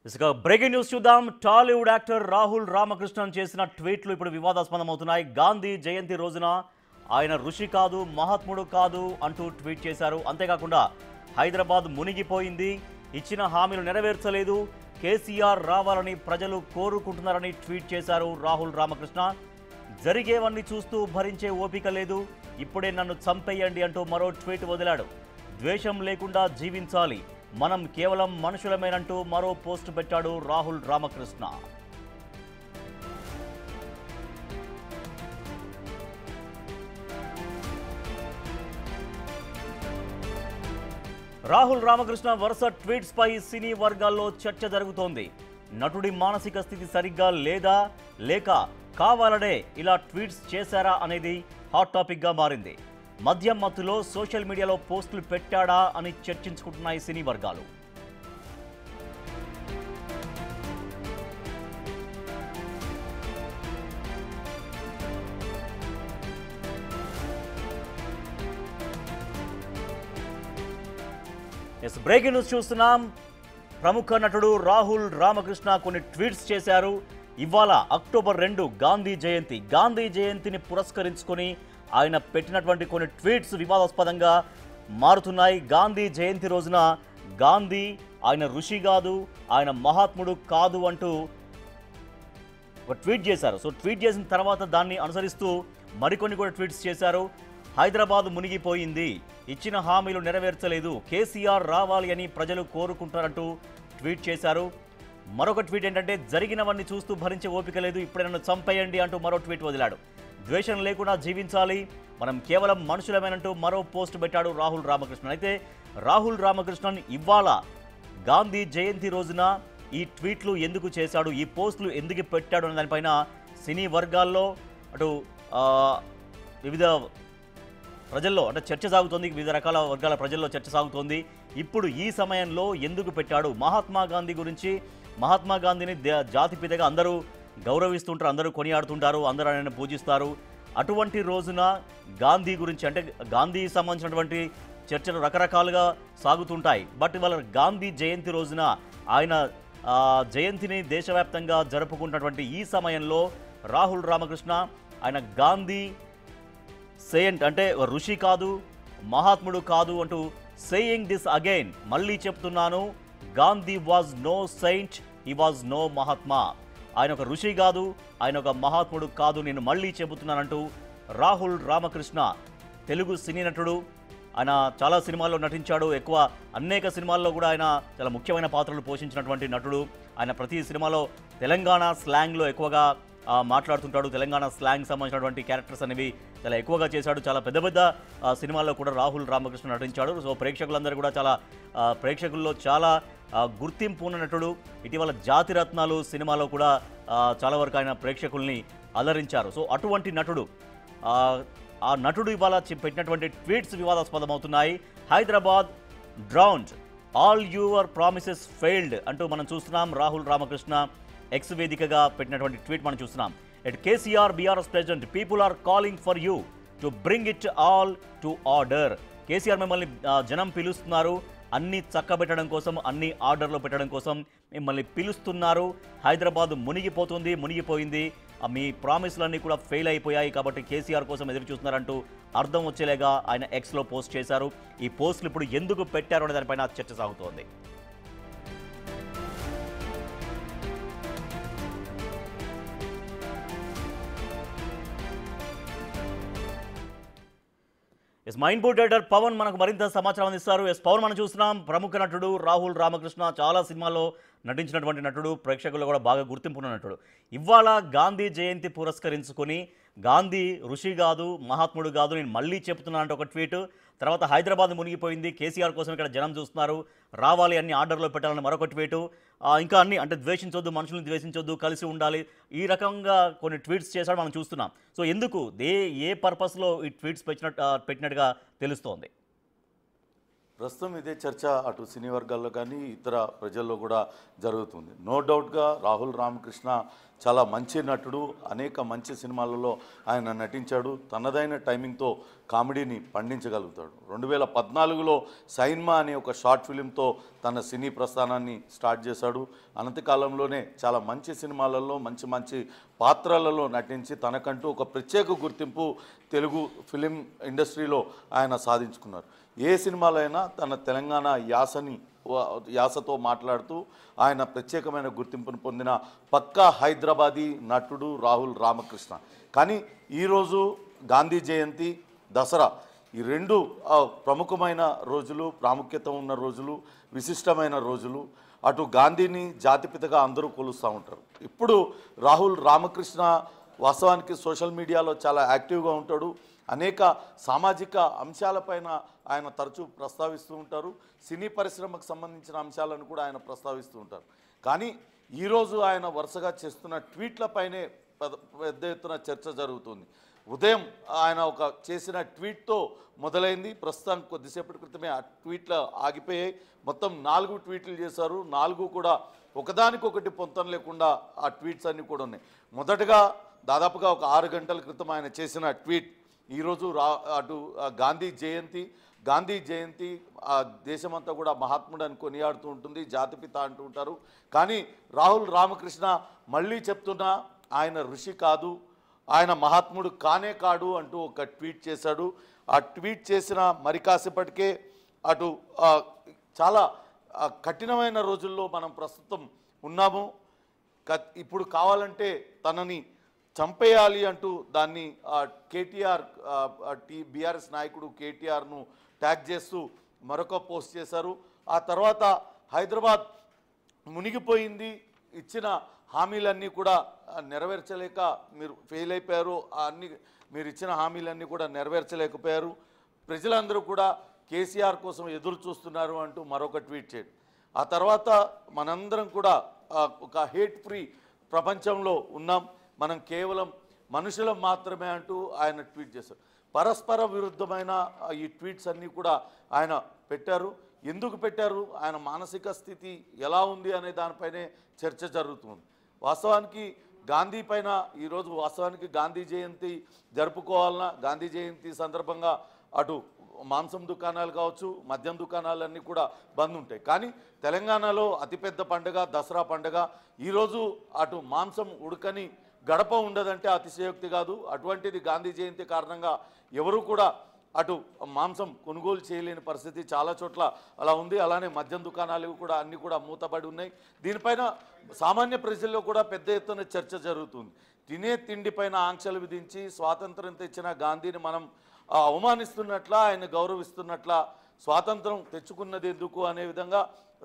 ఇసుక breaking news చూద్దాం. Tollywood actor Rahul Ramakrishnan చేసిన ట్వీట్లు ఇప్పుడు వివాదాస్పదమవుతున్నాయి. గాంధీ జయంతి రోజున ఆయన ఋషి కాదు, మహాత్ముడు కాదు అంటూ ట్వీట్ చేశారు. అంతేకాకుండా హైదరాబాద్ మునిగిపోయింది, ఇచ్చిన హామీలు నెరవేర్చలేదు, కేసీఆర్ రావాలని ప్రజలు కోరుకుంటున్నారని ట్వీట్ చేశారు రాహుల్ రామకృష్ణ. జరిగేవన్నీ చూస్తూ భరించే ఓపిక లేదు, ఇప్పుడే నన్ను చంపేయండి అంటూ మరో ట్వీట్ వదిలాడు. ద్వేషం లేకుండా జీవించాలి, మనం కేవలం మనుషులమేనంటూ మరో పోస్ట్ పెట్టాడు రాహుల్ రామకృష్ణ. రాహుల్ రామకృష్ణ వరుస ట్వీట్స్ పై సినీ వర్గాల్లో చర్చ జరుగుతోంది. నటుడి మానసిక స్థితి సరిగ్గా లేదా, లేక కావాలనే ఇలా ట్వీట్స్ చేశారా అనేది హాట్ టాపిక్ గా మారింది. మద్యం మత్తులో సోషల్ మీడియాలో పోస్టులు పెట్టాడా అని చర్చించుకుంటున్నాయి సినీ వర్గాలు. బ్రేకింగ్ న్యూస్ చూస్తున్నాం. ప్రముఖ నటుడు రాహుల్ రామకృష్ణ కొన్ని ట్వీట్స్ చేశారు. ఇవాళ అక్టోబర్ 2 గాంధీ జయంతి. గాంధీ జయంతిని పురస్కరించుకొని ఆయన పెట్టినటువంటి కొన్ని ట్వీట్స్ వివాదాస్పదంగా మారుతున్నాయి. గాంధీ జయంతి రోజున గాంధీ ఆయన ఋషి కాదు, ఆయన మహాత్ముడు కాదు అంటూ ఒక ట్వీట్ చేశారు. సో ట్వీట్ చేసిన తర్వాత దాన్ని అనుసరిస్తూ మరికొన్ని కూడా ట్వీట్స్ చేశారు. హైదరాబాద్ మునిగిపోయింది, ఇచ్చిన హామీలు నెరవేర్చలేదు, కేసీఆర్ రావాలి అని ప్రజలు కోరుకుంటారంటూ ట్వీట్ చేశారు. మరొక ట్వీట్ ఏంటంటే, జరిగినవన్నీ చూస్తూ భరించే ఓపిక లేదు, ఇప్పుడే నన్ను చంపేయండి అంటూ మరో ట్వీట్ వదిలాడు. ద్వేషం లేకుండా జీవించాలి, మనం కేవలం మనుషులమేనంటూ మరో పోస్ట్ పెట్టాడు రాహుల్ రామకృష్ణన్. అయితే రాహుల్ రామకృష్ణన్ ఇవాళ గాంధీ జయంతి రోజున ఈ ట్వీట్లు ఎందుకు చేశాడు, ఈ పోస్టులు ఎందుకు పెట్టాడు అనే దానిపైన సినీ వర్గాల్లో అటు వివిధ ప్రజల్లో అంటే చర్చ సాగుతోంది. వివిధ రకాల వర్గాల ప్రజల్లో చర్చ సాగుతోంది. ఇప్పుడు ఈ సమయంలో ఎందుకు పెట్టాడు? మహాత్మా గాంధీ గురించి, మహాత్మా గాంధీని జాతిపితగా అందరూ గౌరవిస్తుంటారు, అందరూ కొనియాడుతుంటారు, అందరూ ఆయన పూజిస్తారు. అటువంటి రోజున గాంధీ గురించి అంటే గాంధీకి సంబంధించినటువంటి చర్చలు రకరకాలుగా సాగుతుంటాయి. బట్ ఇవాళ గాంధీ జయంతి రోజున ఆయన జయంతిని దేశవ్యాప్తంగా జరుపుకుంటున్నటువంటి ఈ సమయంలో రాహుల్ రామకృష్ణ ఆయన గాంధీ సెయింట్ అంటే ఋషి కాదు, మహాత్ముడు కాదు అంటూ సేయింగ్ దిస్ అగైన్, మళ్ళీ చెప్తున్నాను, Gandhi was no saint, he was no Mahatma. ఆయన ఒక ఋషి కాదు, ఆయన ఒక మహాత్ముడు కాదు, నేను మళ్ళీ చెబుతున్నానంటూ రాహుల్ రామకృష్ణ తెలుగు సినీ నటుడు. ఆయన చాలా సినిమాల్లో నటించాడు. అనేక సినిమాల్లో కూడా ఆయన చాలా ముఖ్యమైన పాత్రలు పోషించినటువంటి నటుడు. ఆయన ప్రతి సినిమాలో తెలంగాణ స్లాంగ్లో ఎక్కువగా మాట్లాడుతుంటాడు. తెలంగాణ స్లాంగ్ సంబంధించినటువంటి క్యారెక్టర్స్ అనేవి చాలా ఎక్కువగా చేశాడు. చాలా పెద్ద పెద్ద సినిమాల్లో కూడా రాహుల్ రామకృష్ణ నటించాడు. సో ప్రేక్షకులందరూ కూడా ప్రేక్షకుల్లో చాలా గుర్తింపు ఉన్న నటుడు. ఇటీవల జాతిరత్నాలు సినిమాలో కూడా చాలా వరకు ఆయన ప్రేక్షకుల్ని అలరించారు. సో అటువంటి నటుడు, ఆ నటుడు ఇవాళ పెట్టినటువంటి ట్వీట్స్ వివాదాస్పదమవుతున్నాయి. Hyderabad drowned, all your promises failed అంటూ మనం చూస్తున్నాం. రాహుల్ రామకృష్ణ ఎక్స్ వేదికగా పెట్టినటువంటి ట్వీట్ మనం చూస్తున్నాం. At KCR BRS president, people are calling for you to bring it all to order. KCR మిమ్మల్ని జనం పిలుస్తున్నారు, అన్ని చక్కబెట్టడం కోసం, అన్ని ఆర్డర్లో పెట్టడం కోసం మిమ్మల్ని పిలుస్తున్నారు. హైదరాబాద్ మునిగిపోయింది, మీ ప్రామిస్లన్నీ కూడా ఫెయిల్ అయిపోయాయి, కాబట్టి కేసీఆర్ కోసం ఎదురు చూస్తున్నారంటూ అర్థం వచ్చేలాగా ఆయన ఎక్స్లో పోస్ట్ చేశారు. ఈ పోస్టులు ఇప్పుడు ఎందుకు పెట్టారు అనే దానిపైన చర్చ సాగుతోంది. మైండ్ బోర్డ్ రైటర్ పవన్ మనకు మరింత సమాచారం అందిస్తారు. పవన్, మనం చూస్తున్నాం ప్రముఖ నటుడు రాహుల్ రామకృష్ణ చాలా సినిమాల్లో నటించినటువంటి నటుడు, ప్రేక్షకుల్లో కూడా బాగా గుర్తింపున్న నటుడు. ఇవాళ గాంధీ జయంతి పురస్కరించుకొని గాంధీ ఋషి కాదు, మహాత్ముడు కాదు, నేను మళ్ళీ చెప్తున్నాను అంటే ఒక ట్వీట్. తర్వాత హైదరాబాద్ మునిగిపోయింది, కేసీఆర్ కోసం ఇక్కడ జనం చూస్తున్నారు, రావాలి, అన్ని ఆర్డర్లో పెట్టాలని మరొక ట్వీటు. ఇంకా అన్ని అంటే ద్వేషించొద్దు, మనుషులను ద్వేషించొద్దు, కలిసి ఉండాలి, ఈ రకంగా కొన్ని ట్వీట్స్ చేశాడు మనం చూస్తున్నాం. సో ఎందుకు ఏ పర్పస్లో ఈ ట్వీట్స్ పెట్టినట్టుగా తెలుస్తోంది? ప్రస్తుతం ఇదే చర్చ అటు సినీ వర్గాల్లో కానీ ఇతర ప్రజల్లో కూడా జరుగుతుంది. నో డౌట్గా రాహుల్ రామకృష్ణ చాలా మంచి నటుడు, అనేక మంచి సినిమాలలో ఆయన నటించాడు. తనదైన టైమింగ్తో కామెడీని పండించగలుగుతాడు. 2014లో సైన్మా అనే ఒక షార్ట్ ఫిలింతో తన సినీ ప్రస్థానాన్ని స్టార్ట్ చేశాడు. అనతి కాలంలోనే చాలా మంచి సినిమాలలో మంచి మంచి పాత్రలలో నటించి తనకంటూ ఒక ప్రత్యేక గుర్తింపు తెలుగు ఫిలిం ఇండస్ట్రీలో ఆయన సాధించుకున్నారు. ఏ సినిమాలో అయినా తన తెలంగాణ యాసతో మాట్లాడుతూ ఆయన ప్రత్యేకమైన గుర్తింపును పొందిన పక్కా హైదరాబాదీ నటుడు రాహుల్ రామకృష్ణ. కానీ ఈరోజు గాంధీ జయంతి, దసరా ఈ రెండు ప్రముఖమైన రోజులు, ప్రాముఖ్యత ఉన్న రోజులు, విశిష్టమైన రోజులు. అటు గాంధీని జాతిపితగా అందరూ కొలుస్తూ ఉంటారు. ఇప్పుడు రాహుల్ రామకృష్ణ వాస్తవానికి సోషల్ మీడియాలో చాలా యాక్టివ్గా ఉంటాడు. అనేక సామాజిక అంశాలపైన ఆయన తరచూ ప్రస్తావిస్తూ ఉంటారు. సినీ పరిశ్రమకు సంబంధించిన అంశాలను కూడా ఆయన ప్రస్తావిస్తూ ఉంటారు. కానీ ఈరోజు ఆయన వరుసగా చేస్తున్న ట్వీట్లపైనే పెద్ద ఎత్తున చర్చ జరుగుతుంది. ఉదయం ఆయన చేసిన ట్వీట్తో మొదలైంది. ప్రస్తుతానికి కొద్దిసేపటి క్రితమే ఆ ట్వీట్లు ఆగిపోయాయి. మొత్తం 4 ట్వీట్లు చేశారు. 4 కూడా ఒకదానికొకటి పొంతం లేకుండా ఆ ట్వీట్స్ అన్నీ కూడా ఉన్నాయి. మొదటగా దాదాపుగా 6 గంటల క్రితం ఆయన చేసిన ట్వీట్, ఈరోజు అటు గాంధీ జయంతి దేశమంతా కూడా మహాత్ముడని కొనియాడుతూ ఉంటుంది, జాతిపిత అంటూ ఉంటారు. కానీ రాహుల్ రామకృష్ణ మళ్ళీ చెప్తున్నా ఆయన ఋషి కాదు, ఆయన మహాత్ముడు కాడు అంటూ ఒక ట్వీట్ చేశాడు. ఆ ట్వీట్ చేసిన మరి కాసేపటికే అటు చాలా కఠినమైన రోజుల్లో మనం ప్రస్తుతం ఉన్నాము. ఇప్పుడు కావాలంటే తనని చంపేయాలి అంటూ దాన్ని కేటీఆర్ బీఆర్ఎస్ నాయకుడు కేటీఆర్ను ట్యాగ్ చేస్తూ మరొక పోస్ట్ చేశారు. ఆ తర్వాత హైదరాబాద్ మునిగిపోయింది, ఇచ్చిన హామీలన్నీ కూడా నెరవేర్చలేక మీరు ఫెయిల్ అయిపోయారు, మీరు ఇచ్చిన హామీలన్నీ కూడా నెరవేర్చలేకపోయారు, ప్రజలందరూ కూడా కేసీఆర్ కోసం ఎదురు చూస్తున్నారు అంటూ మరొక ట్వీట్ చేయడం. ఆ తర్వాత మనందరం కూడా ఒక హేట్ ఫ్రీ ప్రపంచంలో ఉన్నాం, మనం కేవలం మనుషులం మాత్రమే అంటూ ఆయన ట్వీట్ చేశారు. పరస్పర విరుద్ధమైన ఈ ట్వీట్స్ అన్నీ కూడా ఆయన పెట్టారు. ఎందుకు పెట్టారు, ఆయన మానసిక స్థితి ఎలా ఉంది అనే దానిపైనే చర్చ జరుగుతుంది. వాస్తవానికి గాంధీ పైన ఈరోజు వాస్తవానికి గాంధీ జయంతి జరుపుకోవాలన్నా గాంధీ జయంతి సందర్భంగా అటు మాంసం దుకాణాలు కావచ్చు, మద్యం దుకాణాలన్నీ కూడా బంద్ ఉంటాయి. కానీ తెలంగాణలో అతిపెద్ద పండుగ దసరా పండుగ. ఈరోజు అటు మాంసం ఉడకని గడప ఉండదంటే అతిశయోక్తి కాదు. అటువంటిది గాంధీ జయంతి కారణంగా ఎవరు కూడా అటు మాంసం కొనుగోలు చేయలేని పరిస్థితి చాలా చోట్ల అలా ఉంది. అలానే మద్యం దుకాణాలు కూడా అన్నీ కూడా మూతపడి ఉన్నాయి. దీనిపైన సామాన్య ప్రజల్లో కూడా పెద్ద ఎత్తున చర్చ జరుగుతుంది. తినే తిండిపైన ఆంక్షలు విధించి స్వాతంత్రం తెచ్చిన గాంధీని మనం అవమానిస్తున్నట్లా, ఆయన గౌరవిస్తున్నట్లా, స్వాతంత్రం తెచ్చుకున్నది ఎందుకు అనే విధంగా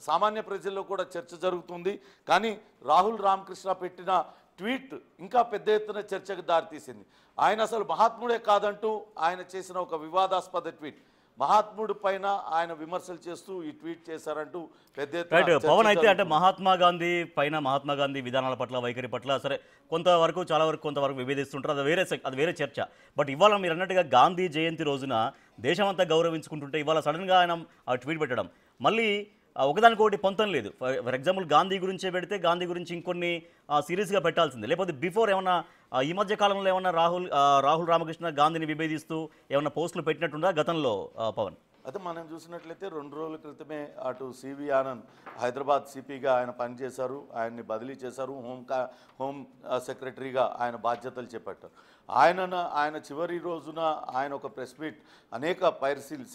సామాన్య ప్రజల్లో కూడా చర్చ జరుగుతుంది. కానీ రాహుల్ రామకృష్ణ పెట్టిన ట్వీట్ ఇంకా పెద్ద ఎత్తున చర్చకు దారితీసింది. ఆయన అసలు మహాత్ముడే కాదంటూ ఆయన చేసిన ఒక వివాదాస్పద ట్వీట్, మహాత్ముడి పైన ఆయన విమర్శలు చేస్తూ ఈ ట్వీట్ చేశారంటూ పెద్ద ఎత్తున పవన్ అయితే అంటే మహాత్మా గాంధీ పైన, మహాత్మా గాంధీ విధానాల పట్ల, వైఖరి పట్ల సరే కొంతవరకు కొంతవరకు విభేదిస్తుంటారు, అది వేరే చర్చ. బట్ ఇవాళ మీరు అన్నట్టుగా గాంధీ జయంతి రోజున దేశమంతా గౌరవించుకుంటుంటే ఇవాళ సడన్గా ఆయన ఆ ట్వీట్ పెట్టడం మళ్ళీ ఒకదానికొకటి పొంతం లేదు. ఫర్ ఎగ్జాంపుల్ గాంధీ గురించే పెడితే గాంధీ గురించి ఇంకొన్ని సీరియస్గా పెట్టాల్సిందే. లేకపోతే బిఫోర్ ఏమన్నా ఈ మధ్య కాలంలో ఏమన్నా రాహుల్ రామకృష్ణ గాంధీని విభేదిస్తూ ఏమన్నా పోస్టులు పెట్టినట్టుందా గతంలో పవన్? అయితే మనం చూసినట్లయితే 2 రోజుల క్రితమే అటు సివి ఆనంద్ హైదరాబాద్ సిపిగా ఆయన పనిచేశారు, ఆయన్ని బదిలీ చేశారు, హోమ్ సెక్రటరీగా ఆయన బాధ్యతలు చేపట్టారు. ఆయన చివరి రోజున ఆయన ఒక ప్రెస్ మీట్, అనేక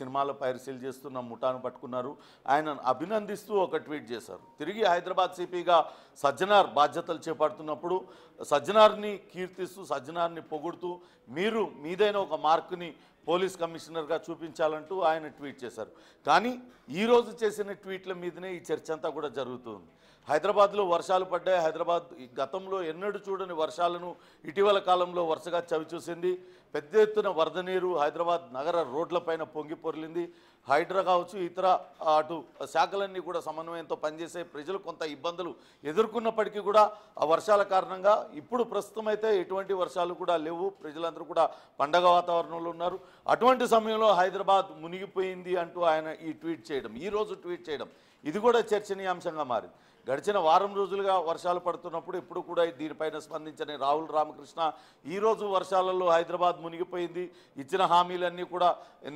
సినిమాల పైరసీలు చేస్తున్న ముఠాను పట్టుకున్నారు. ఆయన అభినందిస్తూ ఒక ట్వీట్ చేశారు. తిరిగి హైదరాబాద్ సిపిగా సజ్జనార్ బాధ్యతలు చేపడుతున్నప్పుడు సజ్జనార్ని కీర్తిస్తూ, సజ్జనార్ని పొగుడుతూ, మీరు మీదైన ఒక మార్కుని పోలీస్ కమిషనర్గా చూపించాలంటూ ఆయన ట్వీట్ చేశారు. కానీ ఈరోజు చేసిన ట్వీట్ల మీదనే ఈ చర్చ అంతా కూడా జరుగుతుంది. హైదరాబాద్లో వర్షాలు పడ్డాయి. హైదరాబాద్ గతంలో ఎన్నడూ చూడని వర్షాలను ఇటీవల కాలంలో వరుసగా చవిచూసింది. పెద్ద ఎత్తున వరద నీరు హైదరాబాద్ నగర రోడ్లపైన పొంగి పొర్లింది. హైడ్రా కావచ్చు, ఇతర అటు శాఖలన్నీ కూడా సమన్వయంతో పనిచేసే ప్రజలు కొంత ఇబ్బందులు ఎదుర్కొన్నప్పటికీ కూడా ఆ వర్షాల కారణంగా ఇప్పుడు ప్రస్తుతం అయితే ఎటువంటి వర్షాలు కూడా లేవు. ప్రజలందరూ కూడా పండగ వాతావరణంలో ఉన్నారు. అటువంటి సమయంలో హైదరాబాద్ మునిగిపోయింది అంటూ ఆయన ఈ రోజు ట్వీట్ చేయడం ఇది కూడా చర్చనీయాంశంగా మారింది. గడిచిన వారం రోజులుగా వర్షాలు పడుతున్నప్పుడు ఎప్పుడు కూడా దీనిపైన స్పందించని రాహుల్ రామకృష్ణ ఈరోజు వర్షాలలో హైదరాబాద్ మునిగిపోయింది, ఇచ్చిన హామీలన్నీ కూడా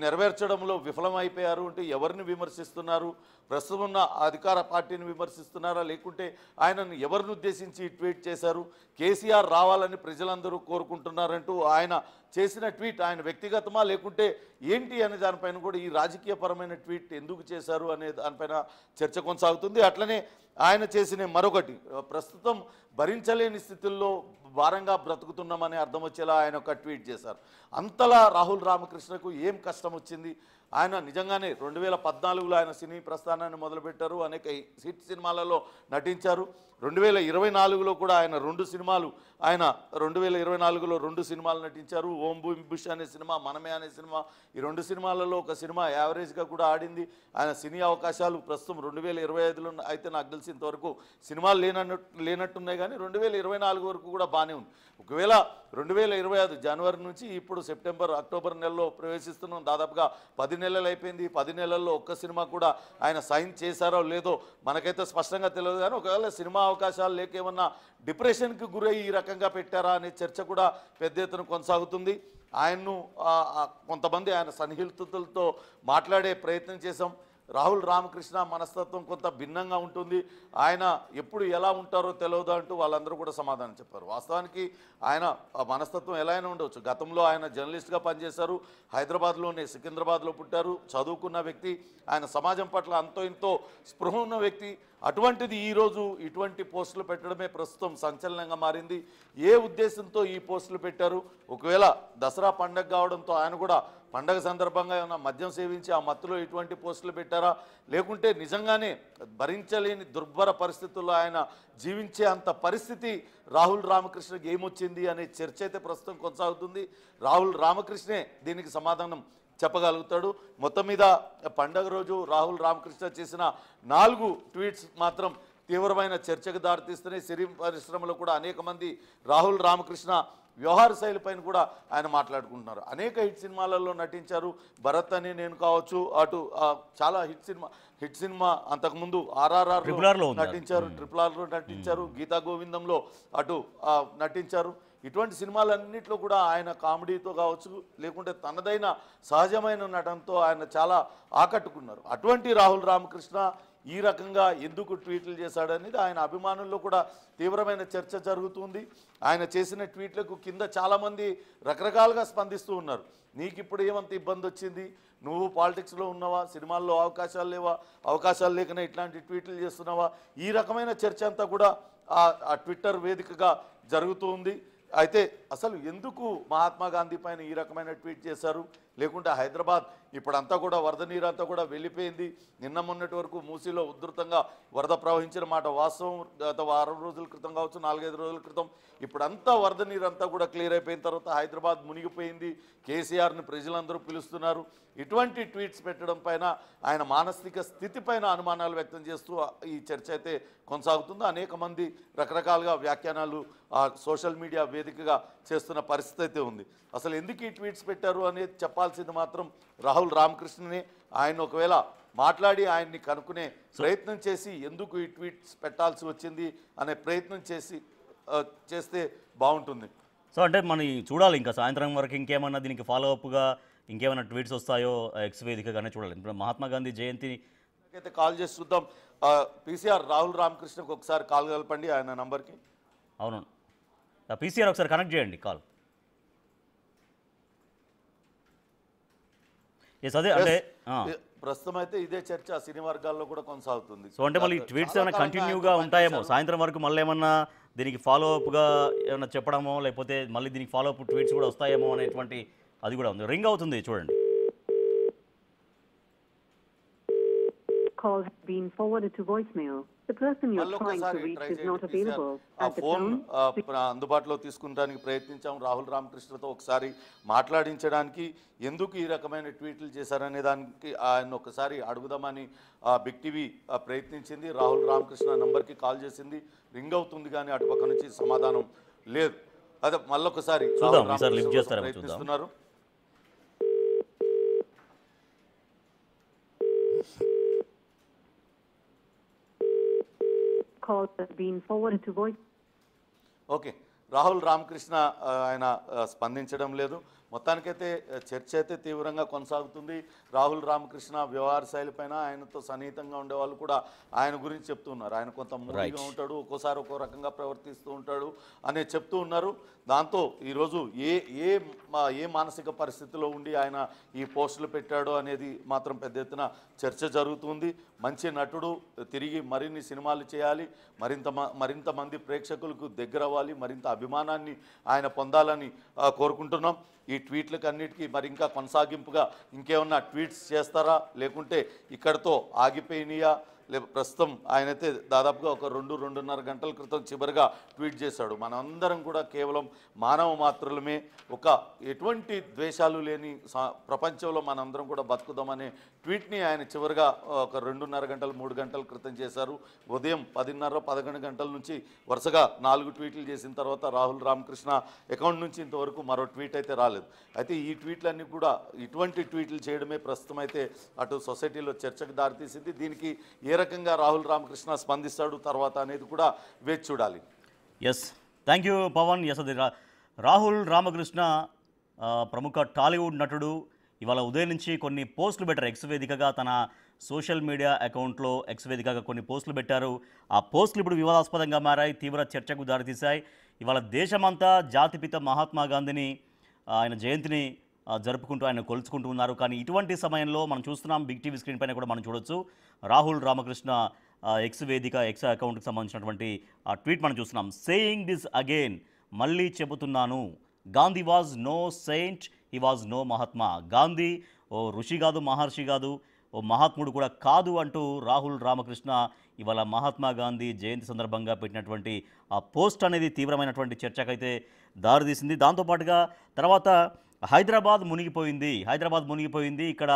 నెరవేర్చడంలో విఫలమైపోయారు అంటే ఎవరిని విమర్శిస్తున్నారు? ప్రస్తుతం ఉన్న అధికార పార్టీని విమర్శిస్తున్నారా, లేకుంటే ఆయనను ఎవరిని ఉద్దేశించి ట్వీట్ చేశారు? కేసీఆర్ రావాలని ప్రజలందరూ కోరుకుంటున్నారంటూ ఆయన చేసిన ట్వీట్ ఆయన వ్యక్తిగతమా లేకుంటే ఏంటి అనే దానిపైన కూడా ఈ రాజకీయపరమైన ట్వీట్ ఎందుకు చేశారు అనే దానిపైన చర్చ కొనసాగుతుంది. అట్లనే ఆయన చేసిన మరొకటి, ప్రస్తుతం భరించలేని స్థితుల్లో భారంగా బ్రతుకుతున్నామని అర్థం వచ్చేలా ఆయన ఒక ట్వీట్ చేశారు. అంతలా రాహుల్ రామకృష్ణకు ఏం కష్టం వచ్చింది? ఆయన నిజంగానే 2014లో ఆయన సినీ ప్రస్థానాన్ని మొదలుపెట్టారు, అనేక హిట్ సినిమాలలో నటించారు. 2024లో కూడా ఆయన 2024లో 2 సినిమాలు నటించారు. ఓం భూమి బుష్ అనే సినిమా, మనమే అనే సినిమా. ఈ 2 సినిమాలలో ఒక సినిమా యావరేజ్గా కూడా ఆడింది. ఆయన సినీ అవకాశాలు ప్రస్తుతం 2025లో అయితే నాకు తెలిసి ఇంతవరకు సినిమాలు లేనట్టున్నాయి, కానీ 2024 వరకు కూడా బాగానే ఉంది. ఒకవేళ 2025 జనవరి నుంచి ఇప్పుడు సెప్టెంబర్ అక్టోబర్ నెలలో ప్రవేశిస్తున్నాం, దాదాపుగా 10 నెలలు అయిపోయింది. 10 నెలల్లో ఒక్క సినిమా కూడా ఆయన సైన్ చేశారో లేదో మనకైతే స్పష్టంగా తెలియదు, కానీ ఒకవేళ సినిమా అవకాశాలు లేక ఏమన్నా డిప్రెషన్కి గురై ఈ రకంగా పెట్టారా అనే చర్చ కూడా పెద్ద ఎత్తున కొనసాగుతుంది. ఆయన్ను కొంతమంది ఆయన సన్నిహితులతో మాట్లాడే ప్రయత్నం చేశాం. రాహుల్ రామకృష్ణ మనస్తత్వం కొంత భిన్నంగా ఉంటుంది, ఆయన ఎప్పుడు ఎలా ఉంటారో తెలియదు అంటూ వాళ్ళందరూ కూడా సమాధానం చెప్పారు. వాస్తవానికి ఆయన మనస్తత్వం ఎలా అయినా ఉండవచ్చు. గతంలో ఆయన జర్నలిస్ట్గా పనిచేశారు, హైదరాబాద్లోనే సికింద్రాబాద్లో పుట్టారు, చదువుకున్న వ్యక్తి, ఆయన సమాజం పట్ల అంతో ఇంతో స్పృహ ఉన్న వ్యక్తి. అటువంటిది ఈరోజు ఇటువంటి పోస్టులు పెట్టడమే ప్రస్తుతం సంచలనంగా మారింది. ఏ ఉద్దేశంతో ఈ పోస్టులు పెట్టారు? ఒకవేళ దసరా పండగ కావడంతో ఆయన కూడా పండగ సందర్భంగా ఏమైనా మద్యం సేవించి ఆ మత్తులో ఇటువంటి పోస్టులు పెట్టారా, లేకుంటే నిజంగానే భరించలేని దుర్భర పరిస్థితుల్లో ఆయన జీవించే అంత పరిస్థితి రాహుల్ రామకృష్ణకి ఏమొచ్చింది అనే చర్చ అయితే ప్రస్తుతం కొనసాగుతుంది. రాహుల్ రామకృష్ణే దీనికి సమాధానం చెప్పగలుగుతాడు. మొత్తం మీద పండగ రోజు రాహుల్ రామకృష్ణ చేసిన 4 ట్వీట్స్ మాత్రం తీవ్రమైన చర్చకు దారితీస్తున్నాయి. సినీ పరిశ్రమలో కూడా అనేక మంది రాహుల్ రామకృష్ణ వ్యవహార శైలిపైన కూడా ఆయన మాట్లాడుకుంటున్నారు. అనేక హిట్ సినిమాలలో నటించారు. భరత్ అని నేను కావచ్చు, అటు చాలా హిట్ సినిమా అంతకుముందు RRRలో నటించారు, RRRలో నటించారు, గీతా గోవిందంలో అటు నటించారు. ఇటువంటి సినిమాలన్నింటిలో కూడా ఆయన కామెడీతో కావచ్చు, లేకుంటే తనదైన సహజమైన నటనతో ఆయన చాలా ఆకట్టుకున్నారు. అటువంటి రాహుల్ రామకృష్ణ ఈ రకంగా ఎందుకు ట్వీట్లు చేశాడనేది ఆయన అభిమానుల్లో కూడా తీవ్రమైన చర్చ జరుగుతుంది. ఆయన చేసిన ట్వీట్లకు కింద చాలామంది రకరకాలుగా స్పందిస్తూ ఉన్నారు. నీకు ఇప్పుడు ఏమంత ఇబ్బంది వచ్చింది? నువ్వు పాలిటిక్స్లో ఉన్నావా? సినిమాల్లో అవకాశాలు లేవా? అవకాశాలు లేకనే ఇట్లాంటి ట్వీట్లు చేస్తున్నావా? ఈ రకమైన చర్చ అంతా కూడా ఆ ట్విట్టర్ వేదికగా జరుగుతూ ఉంది. అయితే అసలు ఎందుకు మహాత్మా గాంధీ పైన ఈ రకమైన ట్వీట్ చేశారు? లేకుంటే హైదరాబాద్ ఇప్పుడంతా కూడా వరద నీరంతా కూడా వెళ్ళిపోయింది. నిన్న మొన్నటి వరకు మూసీలో ఉధృతంగా వరద ప్రవహించిన మాట వాస్తవం. గత 6 రోజుల క్రితం కావచ్చు, 4-5 రోజుల క్రితం ఇప్పుడంతా వరద నీరంతా కూడా క్లియర్ అయిపోయిన తర్వాత హైదరాబాద్ మునిగిపోయింది, కేసీఆర్ని ప్రజలందరూ పిలుస్తున్నారు. ఇటువంటి ట్వీట్స్ పెట్టడం పైన ఆయన మానసిక స్థితి పైన అనుమానాలు వ్యక్తం చేస్తూ ఈ చర్చ అయితే కొనసాగుతుంది. అనేక మంది రకరకాలుగా వ్యాఖ్యానాలు సోషల్ మీడియా వేదికగా చేస్తున్న పరిస్థితి అయితే ఉంది. అసలు ఎందుకు ఈ ట్వీట్స్ పెట్టారు అనేది చెప్పాల్సింది మాత్రం రాహుల్ రామకృష్ణనే. ఆయన ఒకవేళ మాట్లాడి ఆయన్ని కనుక్కునే ప్రయత్నం చేసి ఎందుకు ఈ ట్వీట్స్ పెట్టాల్సి వచ్చింది అనే ప్రయత్నం చేస్తే బాగుంటుంది. సో అంటే మనం చూడాలి, ఇంకా సాయంత్రం వరకు ఇంకేమన్నా దీనికి ఫాలోఅప్గా ఇంకేమైనా ట్వీట్స్ వస్తాయో ఎక్స్ వేదికగానే చూడాలి. ఇప్పుడు మహాత్మా గాంధీ జయంతి అయితే కాల్ చేసి చూద్దాం. పీసీఆర్ రాహుల్ రామకృష్ణకు ఒకసారి కాల్ కలపండి ఆయన నంబర్కి. అవును, పీసీఆర్ ఒకసారి కనెక్ట్ చేయండి కాల్. ఎస్, అదే అంటే ప్రస్తుతం అయితే ఇదే చర్చ సినీ వర్గాల్లో కూడా కొనసాగుతుంది. సో అంటే మళ్ళీ ట్వీట్స్ ఏమైనా కంటిన్యూగా ఉంటాయేమో, సాయంత్రం వరకు మళ్ళీ ఏమన్నా దీనికి ఫాలోఅప్గా ఏమైనా చెప్పడమో, లేకపోతే మళ్ళీ దీనికి ఫాలోఅప్ ట్వీట్స్ కూడా వస్తాయేమో అనేటువంటి అది కూడా ఉంది. రింగ్ అవుతుంది చూడండి. Call has been forwarded to voicemail. The person you're trying to reach is not available. At the phone tone, అందుబాటులో తీసుకుంటానికి ప్రయత్నించాం. రాహుల్ రామకృష్ణతో ఒకసారి మాట్లాడించడానికి ఎందుకు ఈ రకమైన ట్వీట్లు చేశారనే దానికి ఆయన ఒకసారి అడుగుదామని బిగ్ టీవీ ప్రయత్నించింది. రాహుల్ రామకృష్ణ నంబర్కి కాల్ చేసింది, రింగ్ అవుతుంది, కానీ అటుపక్క నుంచి సమాధానం లేదు. అదే మళ్ళొకసారి ప్రయత్నిస్తున్నారు. calls have been forwarded to voice. Okay, Rahul Ramakrishna ఆయన స్పందించడం లేదు. మొత్తానికైతే చర్చ అయితే తీవ్రంగా కొనసాగుతుంది. రాహుల్ రామకృష్ణ వ్యవహార శైలి పైన ఆయనతో సన్నిహితంగా ఉండేవాళ్ళు కూడా ఆయన గురించి చెప్తూ ఉన్నారు. ఆయన కొంత మూడిగా ఉంటాడు, ఒక్కోసారి ఒక్కో రకంగా ప్రవర్తిస్తూ ఉంటాడు అనే చెప్తూ ఉన్నారు. దాంతో ఈరోజు ఏ మానసిక పరిస్థితిలో ఉండి ఆయన ఈ పోస్టులు పెట్టాడో అనేది మాత్రం పెద్ద ఎత్తున చర్చ జరుగుతుంది. మంచి నటుడు, తిరిగి మరిన్ని సినిమాలు చేయాలి, మరింత మంది ప్రేక్షకులకు దగ్గర అవ్వాలి, మరింత అభిమానాన్ని ఆయన పొందాలని కోరుకుంటున్నాం. ఈ ట్వీట్లకు అన్నిటికీ మరి ఇంకా కొనసాగింపుగా ఇంకేమన్నా ట్వీట్స్ చేస్తారా, లేకుంటే ఇక్కడతో ఆగిపోయినాయా? ప్రస్తుతం ఆయనైతే దాదాపుగా ఒక 2-2.5 గంటల క్రితం చివరిగా ట్వీట్ చేశాడు. మనందరం కూడా కేవలం మానవ మాత్రులమే, ఒక ఎటువంటి ద్వేషాలు లేని ప్రపంచంలో మనందరం కూడా బతుకుదామనే ట్వీట్ని ఆయన చివరిగా ఒక 2.5 గంటలు 3 గంటల క్రితం చేశారు. ఉదయం 10:30-11 గంటల నుంచి వరుసగా 4 ట్వీట్లు చేసిన తర్వాత రాహుల్ రామకృష్ణ అకౌంట్ నుంచి ఇంతవరకు మరో ట్వీట్ అయితే రాలేదు. అయితే ఈ ట్వీట్లన్నీ కూడా ఇటువంటి ట్వీట్లు చేయడమే ప్రస్తుతం అయితే అటు సొసైటీలో చర్చకు దారితీసింది. దీనికి ఏ రకంగా రాహుల్ రామకృష్ణ స్పందిస్తాడు తర్వాత అనేది కూడా వేచి చూడాలి. Yes, thank you Pavan. Yes, అది రాహుల్ రామకృష్ణ ప్రముఖ టాలీవుడ్ నటుడు. ఇవాళ ఉదయం నుంచి కొన్ని పోస్టులు పెట్టారు ఎక్స్ వేదికగా, తన సోషల్ మీడియా అకౌంట్లో ఎక్స్ వేదికగా కొన్ని పోస్టులు పెట్టారు. ఆ పోస్టులు ఇప్పుడు వివాదాస్పదంగా మారాయి, తీవ్ర చర్చకు దారితీశాయి. ఇవాళ దేశమంతా జాతిపిత మహాత్మా గాంధీని ఆయన జయంతిని జరుపుకుంటూ ఆయన కొలుచుకుంటూ ఉన్నారు. కానీ ఇటువంటి సమయంలో మనం చూస్తున్నాం, బిగ్ టీవీ స్క్రీన్ పైన కూడా మనం చూడొచ్చు, రాహుల్ రామకృష్ణ ఎక్స్ వేదిక ఎక్స్ అకౌంట్కి సంబంధించినటువంటి ఆ ట్వీట్ మనం చూస్తున్నాం. సేయింగ్ దిస్ అగైన్, మళ్ళీ చెబుతున్నాను, Gandhi was no saint, he was no Mahatma. Gandhi ఓ ఋషి కాదు, మహర్షి కాదు, ఓ మహాత్ముడు కూడా కాదు అంటూ రాహుల్ రామకృష్ణ ఇవాళ మహాత్మా గాంధీ జయంతి సందర్భంగా పెట్టినటువంటి ఆ పోస్ట్ అనేది తీవ్రమైనటువంటి చర్చకైతే దారితీసింది. దాంతోపాటుగా తర్వాత హైదరాబాద్ మునిగిపోయింది, ఇక్కడ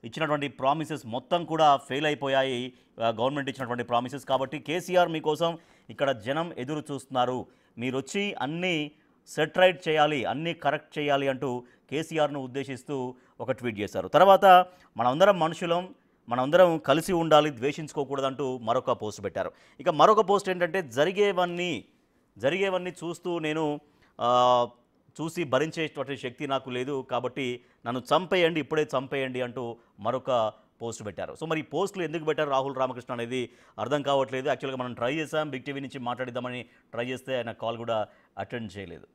ఇచ్చినటువంటి ప్రామిసెస్ మొత్తం కూడా ఫెయిల్ అయిపోయాయి, గవర్నమెంట్ ఇచ్చినటువంటి ప్రామిసెస్. కాబట్టి కేసీఆర్ మీకోసం ఇక్కడ జనం ఎదురు చూస్తున్నారు, మీరు వచ్చి అన్నీ సెట్ రైట్ చేయాలి, అన్నీ కరెక్ట్ చేయాలి అంటూ కేసీఆర్ను ఉద్దేశిస్తూ ఒక ట్వీట్ చేశారు. తర్వాత మనందరం మనుషులం, మనందరం కలిసి ఉండాలి, ద్వేషించుకోకూడదంటూ మరొక పోస్ట్ పెట్టారు. ఇక మరొక పోస్ట్ ఏంటంటే, జరిగేవన్నీ చూస్తూ నేను చూసి భరించేటువంటి శక్తి నాకు లేదు, కాబట్టి నన్ను చంపేయండి, ఇప్పుడే చంపేయండి అంటూ మరొక పోస్ట్ పెట్టారు. సో మరి ఈ పోస్టులు ఎందుకు పెట్టారు రాహుల్ రామకృష్ణ అనేది అర్థం కావట్లేదు. యాక్చువల్గా మనం ట్రై చేసాం, బిగ్ టీవీ నుంచి మాట్లాడిద్దామని ట్రై చేస్తే ఆయన కాల్ కూడా అటెండ్ చేయలేదు.